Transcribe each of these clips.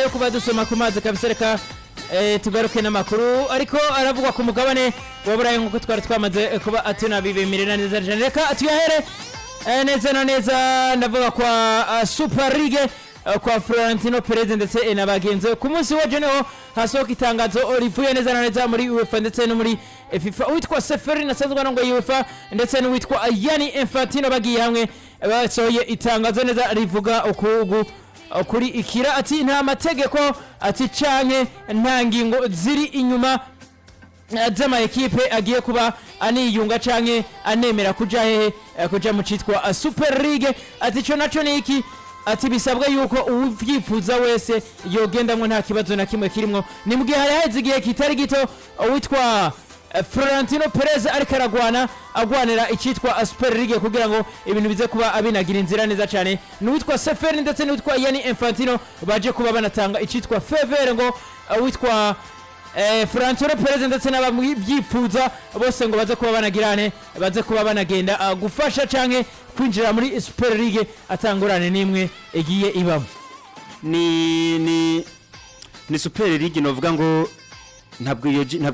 yo kuba dusoma ku mazi kabisa reka tugaruke n'amakuru ariko aravugwa ku mugabane wa Burayi nkuko twari twamaze kuba tunabibemerera neza cyane reka tuyahere neza na neza ndavuga kwa Super League kwa Florentino Perez ndetse n'abagenzi ku munsi wa Genoa hasohoka itangazo rivuye neza na neza muri UEFA ndetse no muri FIFA witwa Seferin asanzwe ngo UEFA ndetse n'uwitwa Gianni Infantino bagiye hamwe basohoye itangazo neza rivuga kuri ikira ati nta mategeko ati canke nta ngingo ziri inyuma zama ekipe agiye kuba aniyunga canke anemera kuja kuja mu citwa Super League ati cyo naco ni iki ati bisabwa yuko uvyifuza wese yogendamwe nta kibazo na kimwe kirimwo ni mugihe haheze igihe kitari gito witwa Florentino Perez ariko agwanira icitwa Super League kugira ngo ibintu bize kuba abinagira inzira neza cyane n'uwitwa Seferin ndetse n'uwitwa Gianni Infantino baje kuba banatanga icitwa favor ngo witwa Florentino Perez ndetse n'ababyifuza bose ngo baze kuba banagirane baze kuba banagenda gufasha canke kwinjira muri Super League atangurane nimwe igiye ibamo ni Super League novuga ngo ntabwo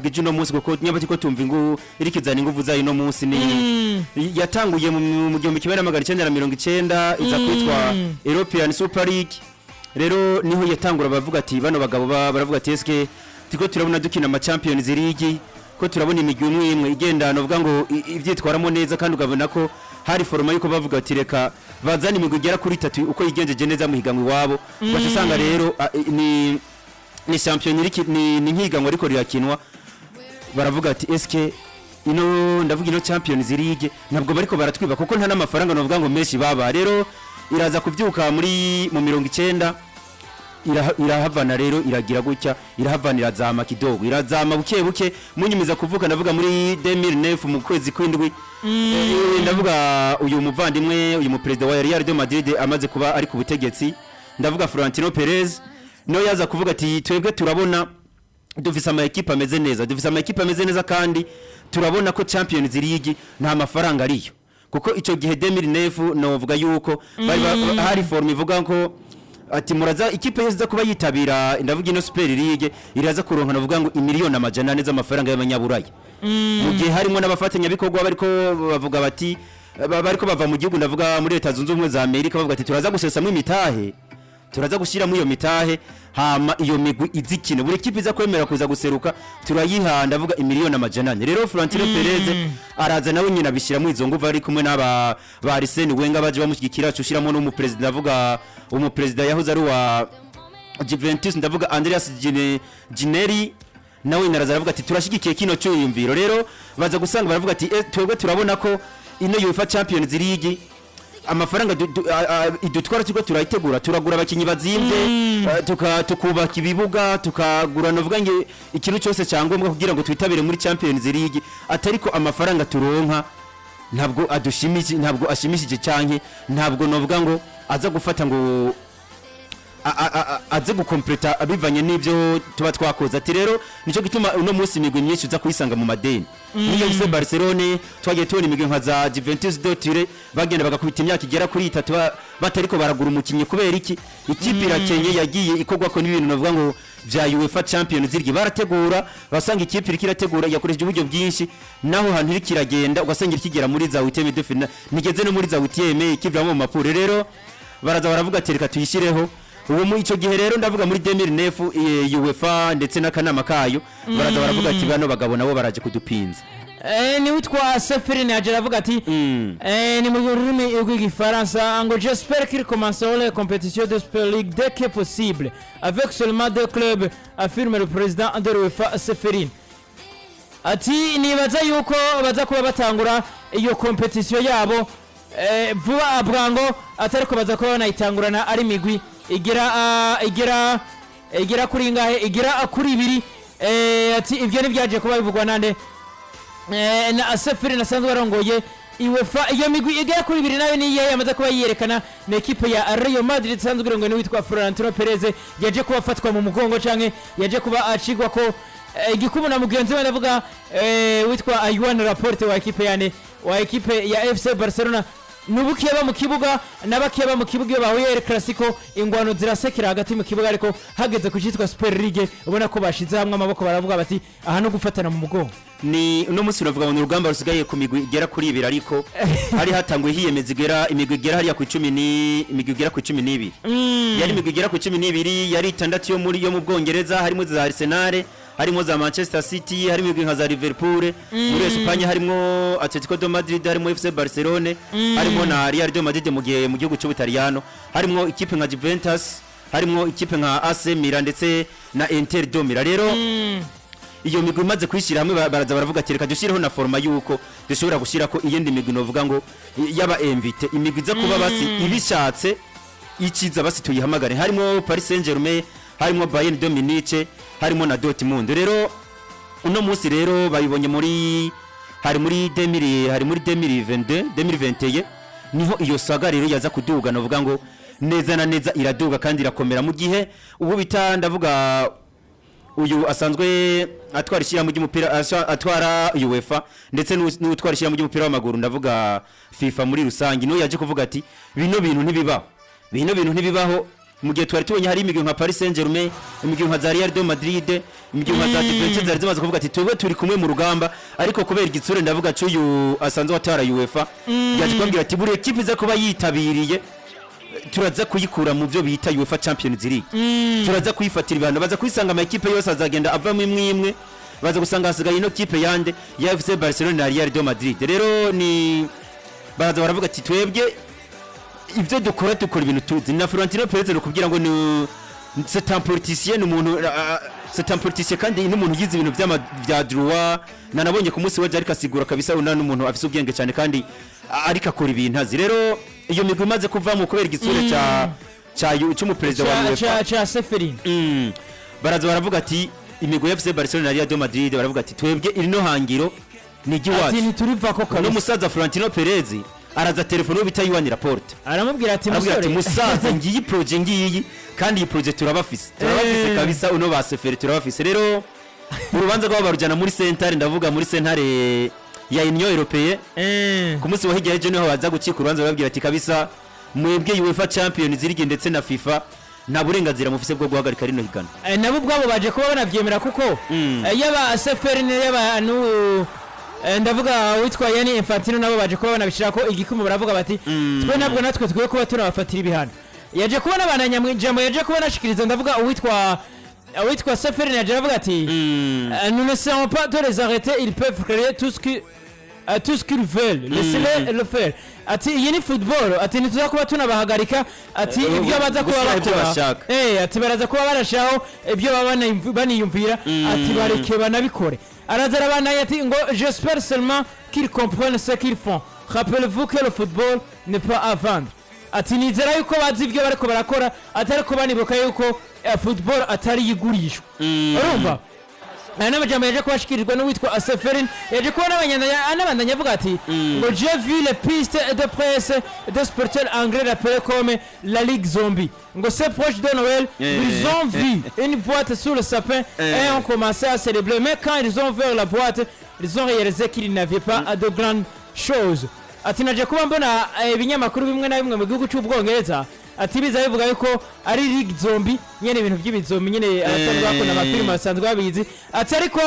ijino munsi kuko nyabati ko tumva ngo irikizana inguvu zayo no munsi ni yatanguye mu 1990 iza kwitwa European Super League rero niho yatangura bavuga ati bano bagabo baravuga ati eske tiko turabona dukina ama Champions League ko turabona imigwi imwe igenda novuga ngo ivyitwaramo neza kandi ugabona ko hari foroma yuko bavuga ati reka bazana imigwi igera kuri 3 uko yigenjeje neza mu higanwa wabo basanga rero ni champion ni nkiganwa ariko rirakinwa baravuga ati eske ndavuga ino Champions League ntabwo bariko baratwiba kuko nta namafaranga novuga ngo menshi baba rero iraza kuvyuka mu 90 irahavana rero iragira gutya irahavanira zama kidogo irazama buke munyimiza kuvuka ndavuga muri 2009 mu kwezi kwindwi ndavuga uyu muvandimwe uyu mu president wa Real de Madrid amaze kuba ari ku butegetsi ndavuga Florentino Perez no yaza kuvuga ati twebwe turabona dufise ama equipe ameze neza kandi turabona ko Champions League nta mafaranga ariyo kuko ico gihe 2009 novuga yuko hari form ivuga ko ati muraza ikipe yeza kuba yitabira ndavuga ino Super League iraza kuronka navuga ngo imiliyoni amajana neza amafaranga y'abanyaburaya mu gihe harimo n'abafatanya bikorwa bariko bavuga bati bariko bava mu gihugu ndavuga muri Leta Zunze Ubumwe za Amerika bavuga ati turaza gusesamwe imitahe turaza gushira mu iyo mitahe hama iyo migwi izikino buri kipe iza kwemera kuza guseruka turayiha ndavuga imiliyoni amajana rero Florentino Perez araza nawe nyina bishira mu izo nguvu ari kumwe n'aba ba Arsene Wenger baje bamushyigikira cushiramo no mu president ndavuga umupresident yahoze ari wa Juventus ndavuga Andreas Gineri nawe naraza aravuga ati turashigikiye kino cyuyumviro rero baza gusanga baravuga ati twebwe turabona ko ino UEFA Champions League amafaranga idutwara tuko turayitegura turagura abakinyi bazimvye tukubaka ibibuga tukagura novuga nge ikintu cyose cyangombwa kugira ngo twitabire muri Champions League atariko amafaranga turonka ntabwo ashimishije canke ntabwo novuga ngo aza gufata ngo aze gukompleta abivanye n'ivyo tuba twakoze ati rero nico gituma uno munsi imigwi myinshi uza kuyisanga mu madeni niyo yise Barcelona twagiye tubona imigwi nka za Juventus de Turin bagenda bagakubita imyaka igera kuri 3 batariko baragura umukinyi kubera iki ikipe irakenye yagiye ikogwa ko n'ibintu navuga ngo vya UEFA Champions League barategura basanga ikipe irikirategura yakoresheje uburyo bwinshi naho hantu irikiragenda ugasanga irikigera muri za huitième de finale nigeze no muri za huitième ikivamo mu mapure rero baraza baravuga ati reka tuyishireho uwo mu ico gihe rero ndavuga muri 2009 UEFA ndetse n'akanama kayo baraza baravuga ati bano bagabo nabo baraje kudupinza ni witwa Seferin yaje avuga ati ni mu rurimi rw'igifaransa ngo j'espère qu'il commencera les compétitions de Super League dès que possible avec seulement deux clubs affirme le président de l'UEFA Seferin ati nibaza yuko baza kuba batangura iyo competition yabo vuba abwango atariko baza kuba banayitangurana ari migwi igira kuri ngahe igira kuri ibiri ati ibyo nibyaje kuba bivugwa nande na Seferin asanzwe arongoye UEFA iyo migwi igera kuri ibiri nayo niye yamaze kuba yiyerekana na equipe ya Real Madrid asanzwe arongoye n'uwitwa Florentino Perez yaje kuba afatwa mu mugongo canke yaje kuba acigwa ko igikumu na mugenzi we ndavuga witwa Joan Laporte wa equipe ya FC Barcelona nubukeba mu kibuga n'abakeba mu kibuga iyo bahuye El Clasico ingwano zirasekera hagati mu kibuga ariko hageze ku cyitwa Super League ubona ko bashize hamwe amaboko baravuga bati aha no gufatana mu mugongo ni uno munsi uravuga ngo urugamba rusigaye ku migwi igera kuri ibiri ariko hari hatanguye hiyemeza igera imigwi igera hariya ku 10 ni imigwi igera ku 12 yari imigwi igera ku 12 yari itandatu yo mu Bwongereza harimo za Arsenal harimo za Manchester City harimo imigwi nka za Liverpool muri Espagne harimo Atletico de Madrid harimo FC Barcelona harimo na Real de Madrid mu gihugu cy'Ubutaliyano harimo ikipe nka Juventus harimo ikipe nka AC Milan ndetse na Inter de Milan rero iyo migwi imaze kwishyira hamwe baraza baravuga ati reka dushireho na forma yuko dushobora gushyira ko iyindi migwi novuga ngo yaba invite imigwi iza kuba basi ibishatse ikiza basi tuyihamagare harimo Paris Saint-Germain harimo Bayern de Munich harimo na Dortmund rero uno munsi rero bayibonye hari muri 2021 niho iyo saga rero yaza kuduga novuga ngo neza na neza iraduga kandi irakomera mu gihe ubu bita ndavuga uyu asanzwe atwara ishyira mu ry'umupira atwara UEFA ndetse n'utwara ishyira mu ry'umupira w'amaguru ndavuga FIFA muri rusangi no yaje kuvuga ati bino bintu ntibibaho mu gihe twari tubonye hari imigwi nka Paris Saint-Germain imigwi nka Real de Madrid imigwi nka Juventus zari zimaze kuvuga ati twebwe turi kumwe mu rugamba ariko kubera igitsure ndavuga cy'uyu asanzwe atwara UEFA yaje kubabwira ati buri equipe iza kuba yitabiriye turaza kuyikura mu byo bita UEFA Champions League turaza kuyifatira ibihano baza kwisanga ama equipe yose azagenda ava mu imwe baza gusanga hasigaye ino kipe yande ya FC Barcelona na Real de Madrid rero ni baraza baravuga ati twebwe ibyo dukora ibintu tuzi na Florentino Perez no kugira ngo ni c'est un politicien kandi n'umuntu yize ibintu bya droit nanabonye ku munsi waje ariko asigura kabisa una n'umuntu afise ubwenge cyane kandi ariko akora ibintu azi rero iyo migwi imaze kuvamo kubera igitsure cy'umuperezida wa UEFA cha Seferin baraza baravuga ati imigwi ya FC Barcelona na Real de Madrid baravuga ati twebwe iri no hangiro ni giwacu ati ntituriva ko kabisa no musaza Florentino Perez araza telefone ubita Yuan Laporte aramubwira ati musaza ngiyi project ngiyi kandi iyi project turabafise kabisa uno ba Seferi turabafise rero urubanza rwabo barujana muri sentare ndavuga muri sentare ya Union Européenne ku munsi wa hirya niho baza gucika urubanza babwira ati kabisa mwebwe UEFA Champions League ndetse na FIFA nta burenganzira mufise bwo guhagarika rino higana nabo ubwabo baje kuba banavyemera kuko yaba Seferi yaba ndavuga witwa Yani Infantino nabo baje kuba banabishira ko igikumu baravuga bati twe nabwo natwe twiye kuba tunabafatira ibihano yaje kubona abananyamwijambo yaje kubona ashikiriza ndavuga witwa Seferi yaje aravuga ati nous ne serons pas de les arrêter ils peuvent créer tout ce qu'ils veulent laissez-les le faire ati iyi ni football ati nituza kuba tunabahagarika ati ibyo baza kuba bakora ati baraza kuba barashaho ibyo baniyumvira ati bareke banabikore arazara abana ati ngo j'espère seulement qu'ils comprennent ce qu'ils font rappelez-vous que le football n'est pas à vendre ati nizera yuko bazi ibyo bariko barakora atari ko banibuka yuko football atari yigurishwa urumva n'amajambo yaje kubashikirirwa n'uwitwa Seferin yaje kubona abandanya avuga ati ngo j'ai vu les pistes de presse de sporteurs anglais rappelées comme la Ligue Zombie ngo c'est proche de Noël ils ont vu une boîte sous le sapin et ont commencé à célébrer mais quand ils ont ouvert la boîte ils ont réalisé qu'ils n'avaient pas de grandes choses ati naje kuba mbona ibinyamakuru bimwe na bimwe mu gihugu cy'Ubwongereza ati biza bivuga yuko ari Ligue Zombie nyene ibintu by'ibizombi nyene abasanzwe bakona amafilm basanzwe babizi ati ariko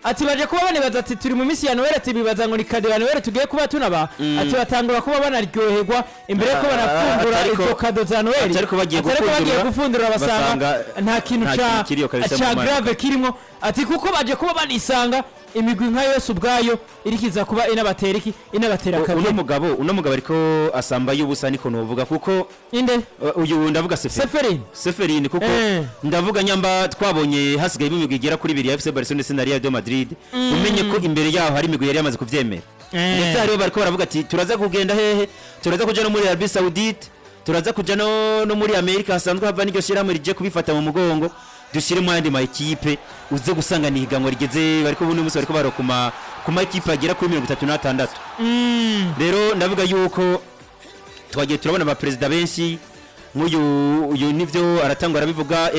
ati baje kuba banibaza ati turi mu misi ya Noel ati bibaza ngo ni kado ya Noel tugiye kuba tunaba ati batangura kuba banaryoherwa imbere ko banafungura izo kado za Noel ariko bagiye gufundura basanga nta kintu cha grave kirimo ati kuko baje kuba banisanga imigwi nka yose ubwayo irikiza kuba inabatera kabiri uno mugabo ariko asamba y'ubusa niko novuga kuko inde uyu ndavuga Seferin kuko ndavuga nyamba twabonye hasigaye imigwi igera kuri 2 ya FC Barcelona na Real de Madrid umenye ko imbere yaho hari imigwi yari yamaze kuvyemera ndetse hariho bariko baravuga ati turaza kugenda hehe turaza kuja no muri Arabie Saoudite turaza kuja no muri Amerika hasanzwe hava n'iryo shirahamwe rije kubifata mu mugongo dushire mu yandi ma equipe uze gusanga ni higanwa rigeze bariko buno musi bariko barokuma kuma equipe agera kuri 36 rero ndavuga yuko twagiye turabona aba president benshi nk'uyu nivyo aratangwa arabivuga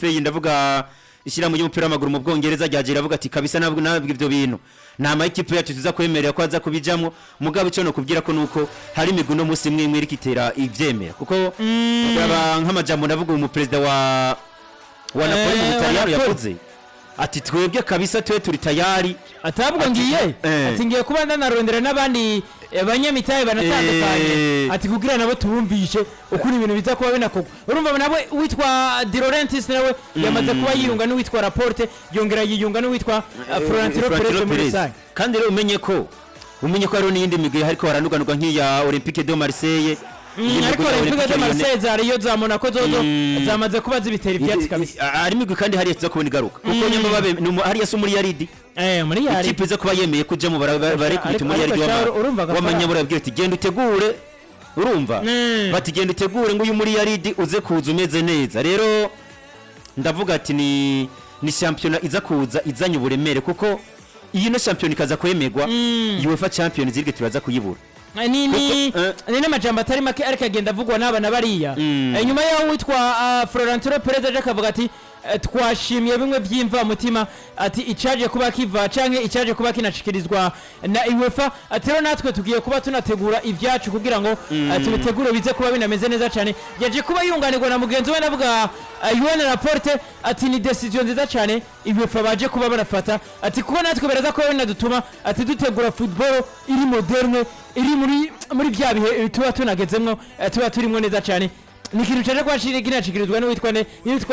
FA ndavuga ishyirahamwe ry'umupira w'amaguru mu Bwongereza ryaje riravuga ati kabisa nabwo ibyo bintu nta ma equipe yacu tuza kwemerera ko aza kubijamo mugabo cyo no kubwira ko nuko hari imigwi no musi imwe imwe irikitera ivyemera kuko nk'amajambo ndavuga umu president wa Napoli mu Butaliyano yakoze ati twebwe kabisa twe turi tayari atabwo ngiye ati ngiye kuba ndanarondera n'abandi abanyamitaye banatandukanye ati kugira nabo tubumvishe ukuri ibintu biza kuba binakogwa urumva nabo witwa Di Laurentiis nawe yamaze kuba yiyunga n'uwitwa Laporte yongera yiyunga n'uwitwa Florentino Perez kandi rero umenye ko hariho n'iyindi migwi hariko haranuganurwa nk'iya Olympique de Marseille ariko Olympique de Marseille zariyo za Monaco zozo zamaze kuba zibitera ivyatsi kabisa ari migwi kandi hari yaza kubona igaruka kuko nyamba babe hari yaso muri yaridi muri yaridi ikipe zo kuba yemeye kuja mu bare kubita muri yaridi wamanyabura abwira ati genda utegure urumva bati genda utegure ngo uyu muri yaridi uze kuza umeze neza rero ndavuga ati ni championnat iza kuza izanye uburemere kuko iyi no champion ikaza kwemegwa UEFA Champions League turaza kuyibura ni n'amajambo atari make ariko agenda avugwa n'abana bariya nyuma yaho witwa Florentino Perez aje akavuga ati twashimye bimwe by'imva mutima ati icaje kuba kiva canke icaje kuba kinashikirizwa na UEFA ati rero natwe tugiye kuba tunategura ivyacu kugira ngo tubitegure bize kuba binameze neza cyane yaje kuba yunganirwa na mugenzi we navuga Yohana Laporte ati ni decision nziza cyane UEFA baje kuba barafata ati kuko natwe baraza kuba binadutuma ati dutegura football iri moderne iri muri bya bihe tuba tunagezemwo tuba turimo neza cyane ni ikintu cyaje kwashira ginashikirizwa n'uwitwa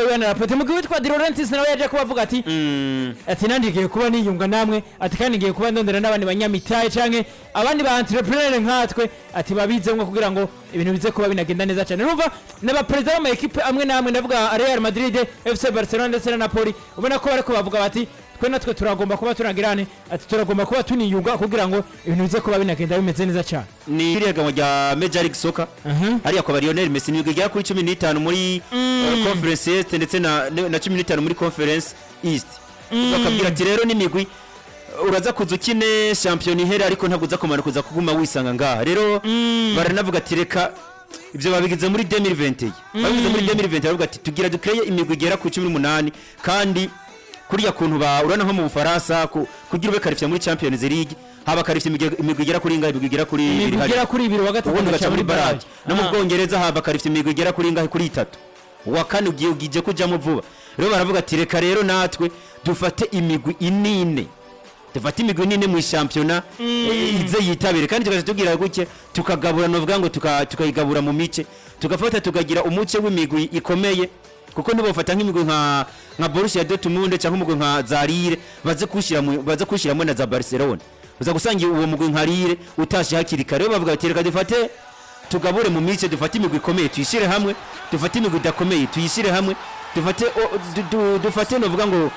Yohana Laporte mugihe witwa Di Laurentiis nawe yaje kuba avuga ati nandigiye kuba niyunga namwe ati kandi ngiye kuba ndondera n'abandi banyamitaye canke abandi ba entrepreneur nkatwe ati babizemwe kugira ngo ibintu bize kuba binagenda neza cyane urumva n'aba president b'ama equipe amwe namwe ndavuga Real Madrid FC Barcelona ndetse na Napoli ubona ko bariko bavuga bati twe natwe turagomba kuba tunagirane ati turagomba kuba tuniyunga kugira ngo ibintu bize kuba binagenda bimeze neza cyane ni irigamo rya Major League Soccer hariya kwa Lionel Messi ni igera kuri 15 muri Conference Est ndetse na 15 muri Conference East bakabwira ati rero n'imigwi uraza kuza ukine champion ihera ariko ntabwo uza kumara kuza kuguma wisanga ngaha rero baranavuga ati reka ibyo babigize muri 2020 babigize muri 2020 baravuga ati tugira dukreye imigwi igera ku 18 kandi kuriya kuntu urana nko mu Bufaransa kugira ube qualifier muri Champions League haba qualifier imigwi igera kuri ingahe igera kuri 2 igera kuri 2 wa gatatu gacha muri barrage no mu Bwongereza haba qualifier imigwi igera kuri ingahe kuri 3 wa kane ugije kujamo vuba rero baravuga ati reka rero natwe dufate imigwi inine dufate imigwi inine mu championnat ize yitabire kandi tugaje tugira guke tukagabura novuga ngo tukayigabura mu mice tugafata tugagira umuce w'imigwi ikomeye kuko ntibofata nk'imigwi nka Borussia Dortmund cyangwa umugwi nka Zarire baze kushiramo na za Barcelona uza gusangira uwo mugwi nka Lille utashi hakiri kare bavuga ati reka dufate tugabure mu mice dufate imigwi ikomeye tuyishire hamwe dufate imigwi idakomeye tuyishire hamwe dufate novuga ngo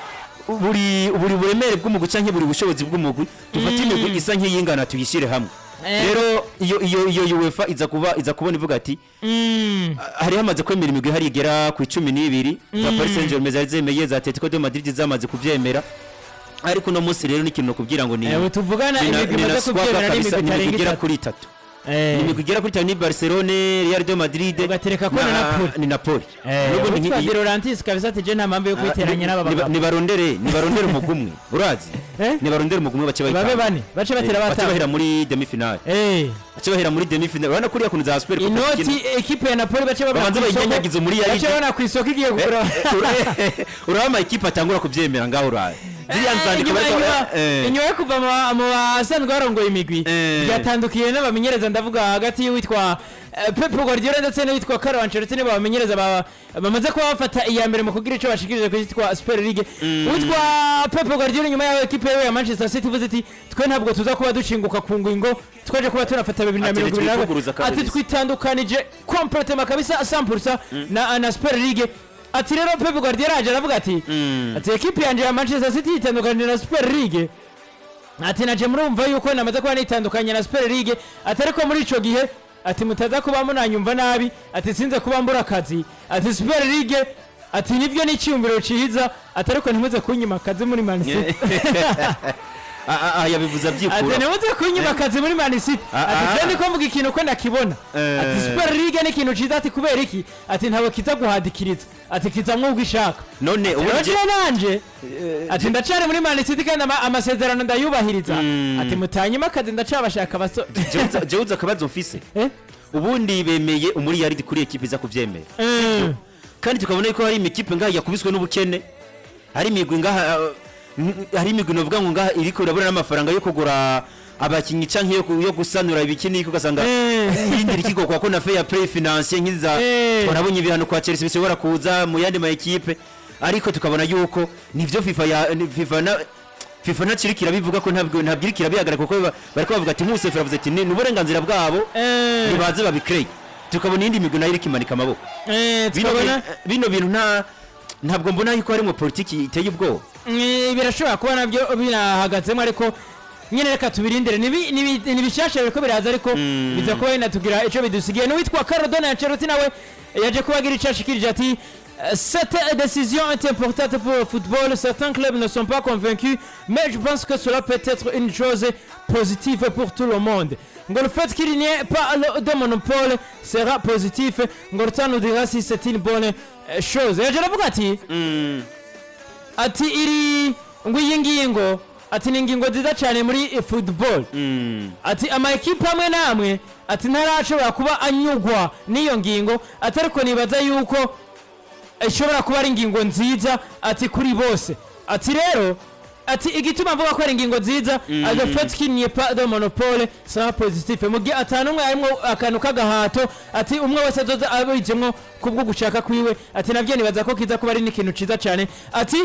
buri buremere bw'umugwi canke buri bushobozi bw'umugwi dufate imigwi isa nk'iyingana tuyishire hamwe rero iyo UEFA iza kubona ivuga ati hari hamaze kwemera imigwi hari igera ku 12 za Paris Saint-Germain zarizemeye za Atletico de Madrid zamaze kuvyemera ariko no munsi rero n'ikintu kubwira ngo ni tuvugana imigwi imaze kuvyemera n'imigwi igera kuri 3 imigwi igera kuri 3 ni Barcelona Real de Madrid ugatereka ko ni Napoli n'ubundi nk'iki Di Laurentiis kabisa ati je nta mpamvu yo kwiteranya n'aba ni barondere umugumwe urazi ni barondere umugumwe bace batera bahera muri demi finale bace bahera muri demi finale urana kuriya kuntu za super inoti equipe ya Napoli bace babanza bayinyagiza muri yari bace bana ku isoko igiye gukora urama equipe atangura kuvyemera ngaho uraye inyuma yo kuva mu basanzwe barongoye imigwi byatandukiye n'abamenyereza ndavuga hagati y'uwitwa Pep Guardiola ndetse n'uwitwa Carlo Ancelotti nibo bamenyereza bamaze kuba bafata iya mbere mu kugira ico bashikirije kwitwa Super League uwitwa Pep Guardiola nyuma yaho equipe ya Manchester City vuze ati twe ntabwo tuza kuba dushinguka ku ngingo twaje kuba tunafata 2020 ati twitandukanije complètement kabisa 100% na Super League ati rero Pep Guardiola aje aravuga ati equipe yanje ya Manchester City itandukanye na Super League ati naje murumva yuko namaze kuba nitandukanye na Super League ati ariko muri ico gihe ati mutaza kuba munanyumva nabi ati sinze kuba mbura akazi ati Super League ati nivyo ni cyumviro cihiza ati ariko ntimuze kunyima akazi muri Man City yabivuze ati abyikura nimuze kunyima akazi muri Man City ati kandi ko mvuga ikintu ko ndakibona ati Super League ni ikintu ciza ati kubera iki ati ntabo kiza guhadikiriza ati kiza mwubwo ishaka none uburyo nanje ati ndacane muri Man City kandi amasezerano ndayubahiriza ati mutanyima akazi ndacabashaka baso jeuza akabazo mfise ubundi bemeye umuri yari kuri equipe za kuvyemera kandi tukabona yuko hari imikipe ngaha yakubiswe n'ubukene hari imigwi ngaha hari imigwi novuga ngo ngaha iriko irabura n'amafaranga yo kugura abakinyi canke yo gusanura ibikini ugasanga yindira ikigo kwa ko na fair play financier nkiza twarabonye ibihano kwa Chelsea bishobora kuza mu yandi ma equipe ariko tukabona yuko nivyo FIFA na kirikira bivuga ko ntabwo irikira bihagara kuko bariko bavuga ati Muse yavuze ati ni uburenganzira bwabo nibaze babikreye tukabona indi migwi nayo irikimanika amaboko bino bintu ntabwo mbona yuko harimo politiki iteye ubwoba birashobora kuba nabyo binahagazemo ariko nyine reka tubirindire nibishasha biriko biraza ariko biza kuba binatugira ico bidusigiye n'uwitwa Carlo Ancelotti nawe yaje kubagira icashikirije ati cette décision est importante pour le football. Certains clubs ne sont pas convaincus, mais je pense que cela peut être une chose positive pour tout le monde. Le fait qu'il n'y ait pas de monopole sera positif. Ngorta nous dira si c'est une bonne chose. Et je l'avoue ati iri nguyingingo ati ningingo nziza cyane muri football. Ati ama equipe amwe namwe ati ntarashobora kuba anyugwa niyo ngingo atariko nibaza yuko ishobora kuba ari ingingo nziza ati kuri bose ati rero ati igituma mvuga ko ari ingingo nziza le fait qu'il n'y ait pas de monopole sera positif mugihe atanumwe arimo akantu kagahato ati umwe wese azoza abijemwo kubwo gushaka kwiwe ati navyo nibaza ko kiza kuba ari n'ikintu ciza cyane ati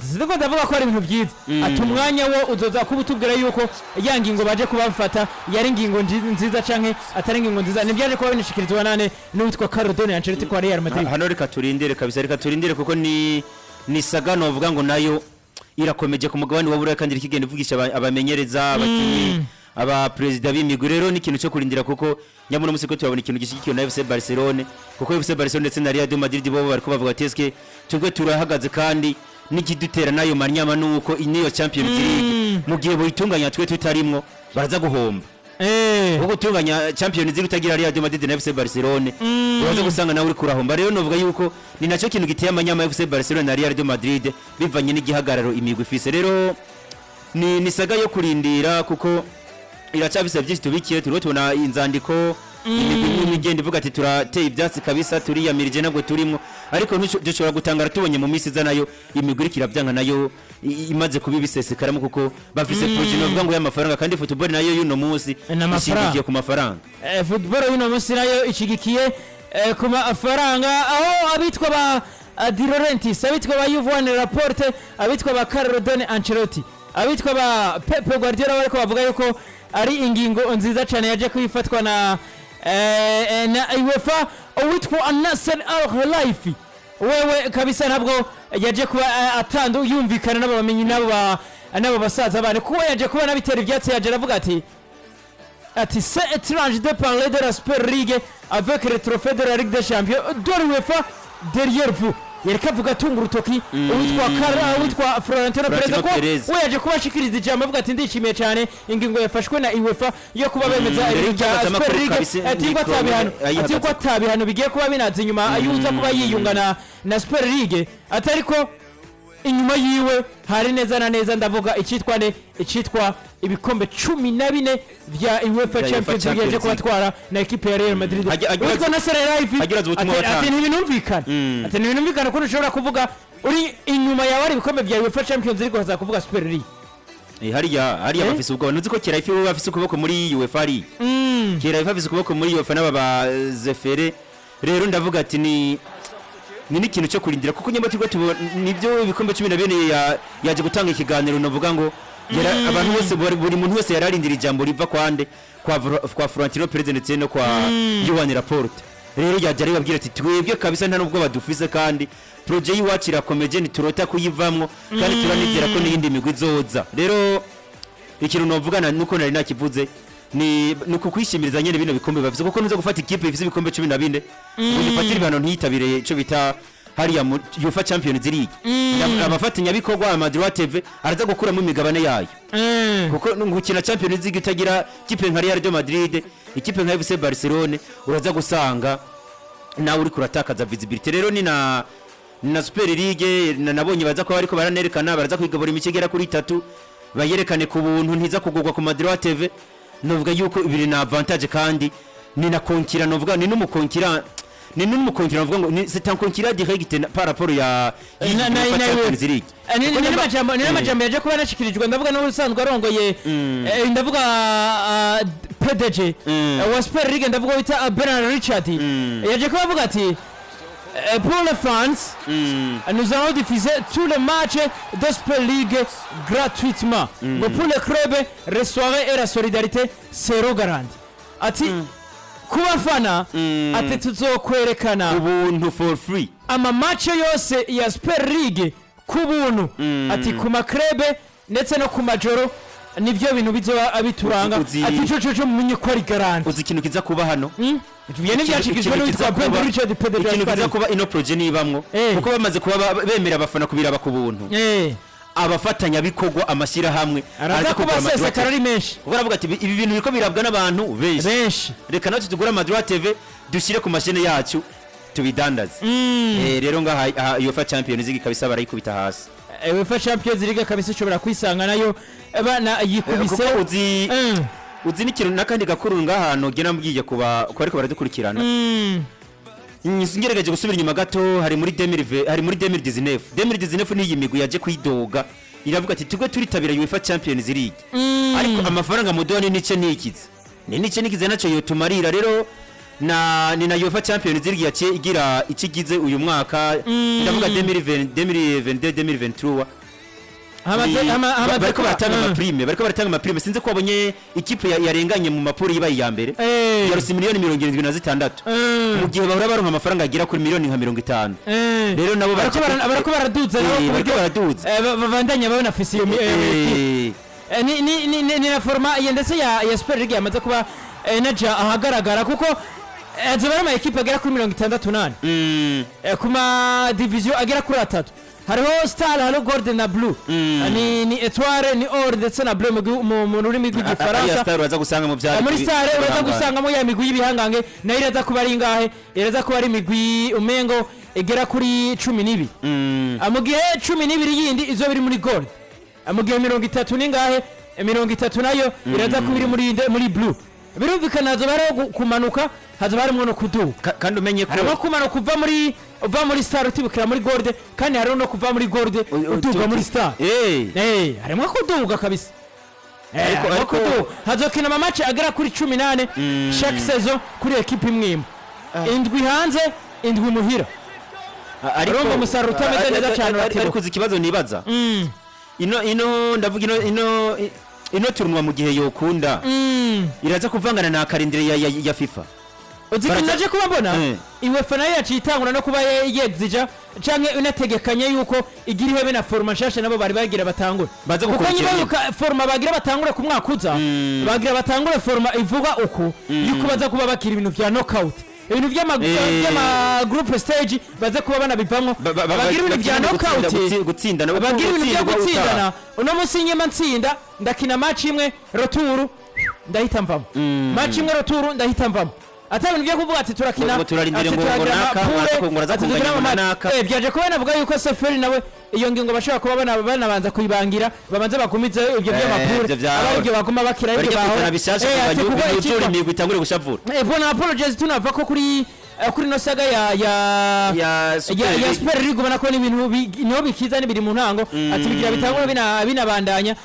zidako ndavuga ko ari ibintu byiza ati umwanya wo uzoza kuba utubwira yuko ya ngingo baje kubafata yari ingingo nziza canke atari ingingo nziza nibyaje kuba binishikirizwa nane n'uwitwa Carlo Ancelotti kwa Real Madrid. Hano reka turindire kabisa, reka turindire kuko ni sagano bavuga ngo nayo irakomeje ku mugabane wa Burayi kandi ikigenda ivugisha abamenyereza abakinyi aba president b'imigwi rero ni ikintu cyo kurindira kuko nyamuna musiko tubabona ikintu gishikikiye na FC Barcelona kuko FC Barcelona ndetse na Real Madrid bo bari kubavuga ati eske tugwe turahagaze kandi nikidutera nayo manyama nuko iniyo Champions League mu gihe boyitunganya twe tutarimwo baraza guhomba uko tunganya Champions League utagira Real Madrid na FC Barcelona uraza gusanga nawe uri kurahomba rero novuga yuko ni nacyo kintu giteye amanyama FC Barcelona na Real Madrid bivanye n'igihagararo imigwi ifise rero ni saga yo kurindira kuko iracabisa byinshi tubikiye tubona inzandiko imigwi n'imigende ivuga ati turateye ibyatsi kabisa turiyamirije nabwo turimo ariko dushobora gutangara tubonye mu minsi zanayo imigwi ikirabyanga nayo imaze kubibisesekaramo kuko bafise projet novuga ngo y'amafaranga kandi football nayo yuno munsi ishingiye ku mafaranga football yuno munsi nayo ishigikiye ku mafaranga aho abitwa ba Di Laurentiis abitwa ba Yvan Laporte abitwa ba Carlo Ancelotti abitwa ba Pep Guardiola bariko bavuga yuko ari ingingo nziza cyane yaje kwifatwa na UEFA witwa Nasser Al-Khelaifi wewe kabisa ntabwo yaje kuba atandu yumvikana n'abamenyi nabo basaza bane kuko yaje kuba nabitera ibyatsi yaje aravuga ati c'est étrange de parler de la Super League avec le trophée de la Ligue des Champions de l'UEFA derrière vous yereka avuga tunga urutoki witwa Florentino Perez ko we yaje kubashikiriza ijambo avuga ati ndishimiye cyane ingingo yafashwe na UEFA yo kuba bemeza Super League ati ko atabihano bigiye kuba binaze inyuma ayuza kuba yiyungana na Super League atariko inyuma yiwe hari neza na neza ndavuga icitwa ibikombe 14 vya UEFA Champions League yaje kubatwara na equipe ya Real Madrid witwa Nasser Al-Khelaifi ati ntibinumvikana ko ushobora kuvuga uri inyuma yawe ari ibikombe vya UEFA Champions League ukaza kuvuga Super League hariya bafise ubwo nuzi ko Khelaifi we bafise ukuboko muri UEFA ari Khelaifi bafise ukuboko muri UEFA n'aba Zefere rero ndavuga ati ni ikintu cyo kurindira kuko nyamba turwo nibyo ibikombe 14 yaje gutanga ikiganiro navuga ngo abantu bose buri muntu wese yararindira ijambo riva kwande kwa Florentino Perez ndetse no kwa Yvan Laporte rero yaje ari babwira ati twebwe kabisa nta nubwo badufise kandi projet yiwacu irakomeje niturota kuyivamwo kandi turanizera ko n'iyindi migwi izoza rero ikintu novugana nuko nari nakivuze ni kukwishimiriza nyene bino bikombe bafise kuko nuza gufata ikipe ifise ibikombe 14 ugifatira ibano ntiyitabire ico bita hariya mu UEFA Champions League abafatanyabikorwa ya Madrid TV araza gukuramo imigabane yayo kuko gukina Champions League utagira ikipe nka Real de Madrid ikipe nka FC Barcelona uraza gusanga nawe uri kuratakaza visibility. Rero ni na Super League nabonye baza ko bariko baranerekana baraza kwigabura imikigera kuri 3 bayerekane ku buntu ntiza kugurwa ku Madrid TV. Novuga yuko ibiri na advantage kandi ni na konkira novuga ni numukonkira novuga ngo c'est un concurrent direct par rapport ya Champions League. Ni n'amajambo yaje kuba nashikirijwe ndavuga no usanzwe arongoye ndavuga PDG wa Super League ndavuga wita Bernard Richard yaje kuba avuga ati pour les fans nous allons diffuser tous les matchs de Super League gratuitement mais pour les clubs les soirées et la solidarité seront garanties ati kubafana ati tuzokwerekana ubuntu for free ama match yose ya Super League kubuntu ati ku makrebe ndetse no ku majoro nivyo bintu bizoba abituranga ati cyo munye ko ari garanti uzi ikintu kiza kuba hano Viene byashikijwe n'uwitwa Bernard Richard PDG ikintu kiza kuba ino project nibamwo kuko bamaze kuba bemera abafana kubiraba ku buntu abafatanya bikorwa amashyira hamwe araza kuba sesekara ari menshi kuko aravuga ati ibi bintu biko birabwa n'abantu benshi reka natwe tugura Madrid TV dushyire ku mashine yacu tubidandaze rero ngaha UEFA Champions League kabisa barayikubita hasi UEFA Champions League kabisa ishobora kwisanga nayo bana yikubise uzi n'ikintu nakandi gakuru ngahano gena mbwiye kuba ariko baradukurikirana ngerageje gusubira inyuma gato hari muri 2019 niyi migwi yaje kwidoga iravuga ati tugwe turitabira UEFA Champions League ariko amafaranga mudoni nice nikize naco yotumarira rero ni na UEFA Champions League yace igira ikigize uyu mwaka ndavuga 2023 bariko baratanga amaprime sinze ko babonye ikipe yarenganye mu mapuro yibaye ya mbere yarose miliyoni 76 mu gihe bahora baronka amafaranga agira kuri miliyoni nka 50 rero nabo barako baraduza babandanya babona fisiyo ni na forma yendese ya Super League yamaze kuba naja ahagaragara kuko azabara ama ekipe agera kuri 68 kuma division agera kuri 3 hariho Star hariho Golden na Blue ni Etoile ni Or ndetse na Bleu mu rurimi rw'igifaransa Star uraza gusanga mu byari muri Star uraza gusanga mu ya migwi y'ibihangange nayo iraza kuba ari ngahe iraza kuba ari migwi umengo igera kuri 12 amugihe 12 yindi izo biri muri Gold amugihe 30 ni ngahe 30 nayo iraza kuba iri muri Blue birumvikana hazobara kumanuka hazobara mwono kuduka kandi umenye ko harimo kumanuka uva muri Star utibukira muri Gold kandi harimo no kuva muri Gold utuga muri Star harimo kuduga kabisa ariko hazokina ama match agera kuri 18 chaque saison kuri equipe imwe indwi hanze indwi muhira ariko umusaruro utameze neza cyane ariko ikibazo nibaza ino ndavuga ino turunwa mu gihe yokunda iraza kuvangana na kalendere ya FIFA uzikinaje kuba mbona UEFA nayo yacitangura no kuba yexija canke unategekanye yuko igira ihebe na forma nshasha nabo bari bagira batangura kuko nyibaruka forma bagira batangura ku mwaka uza bagira batangura forma ivuga uko yuko baza kuba bakira ibintu vya knockout ibintu vy'ama group stage baza kuba banabivamwo bagira ibintu vya knockout gutsindana bagira ibintu vya gutsindana uno musi nyema ntsinda ndakina match imwe retour ndahita mvamo match imwe retour ndahita mvamo atabintu byo kuvuga ati turakina turarindire ngo ngora kunganya naka byaje kuba navuga yuko Seferi nawe iyo ngingo bashaka kuba banabanza kuyibangira babanze bakumize ibyo by'amakuru abari baguma bakira ibyo baho banyuri imigwi itangure gushavura bona apologies tunava ko kuri no saga ya Super League ubona ko ni ibintu niho bikiza n'ibiri mu ntango ati bigira bitangura binabandanya